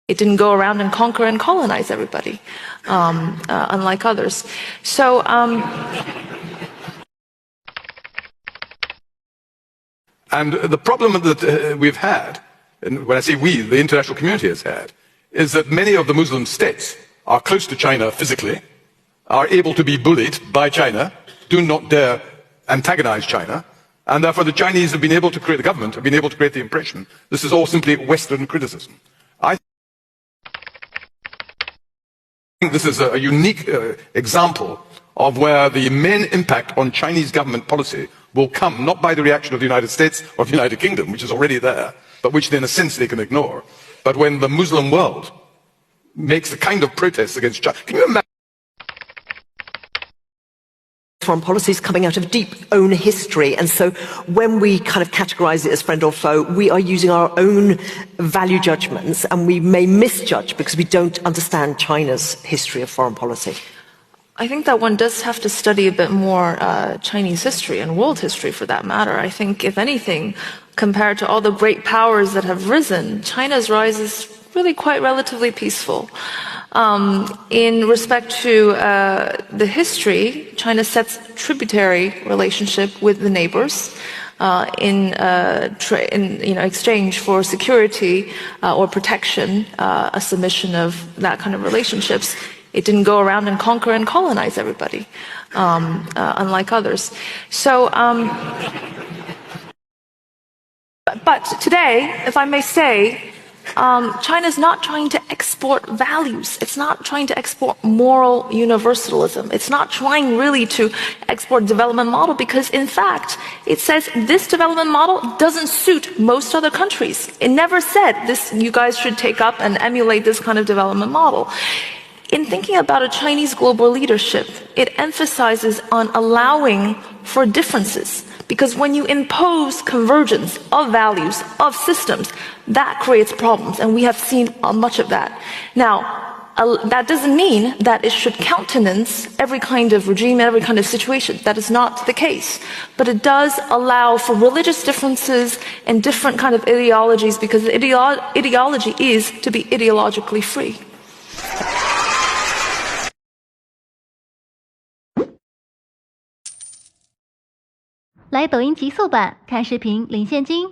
It didn't go around and conquer and colonize everybody, unlike others. So, and the problem that we've had, and when I say we, the international community has had, is that many of the Muslim states are close to China physically, are able to be bullied by China, do not dare antagonize China, and therefore the Chinese have been able to create, the government have been able to create the impression this is all simply Western criticism. I think this is a unique example of where the main impact on Chinese government policy will come not by the reaction of the United States or the United Kingdom, which is already there, but which in a sense they can ignore, but when the Muslim world makes the kind of protests against China. Can you imagine? Foreign policy is coming out of deep own history, and so when we kind of categorize it as friend or foe, we are using our own value judgments, and we may misjudge because we don't understand China's history of foreign policy. I think that one does have to study a bit more Chinese history and world history for that matter. I think, if anything, compared to all the great powers that have risen, China's rise is really quite relatively peaceful. In respect to the history, China sets tributary relationship with the neighbors in exchange for security or protection, a submission of that kind of relationships. It didn't go around and conquer and colonize everybody, unlike others. So, but today, if I may say, China is not trying to export values. It's not trying to export moral universalism. It's not trying really to export development model because, in fact, it says this development model doesn't suit most other countries. It never said this, you guys should take up and emulate this kind of development model. In thinking about a Chinese global leadership, it emphasizes on allowing for differences. Because when you impose convergence of values, of systems, that creates problems, and we have seen much of that. Now, that doesn't mean that it should countenance every kind of regime, every kind of situation. That is not the case. But it does allow for religious differences and different kind of ideologies, because ideology is to be ideologically free. 来抖音极速版看视频领现金。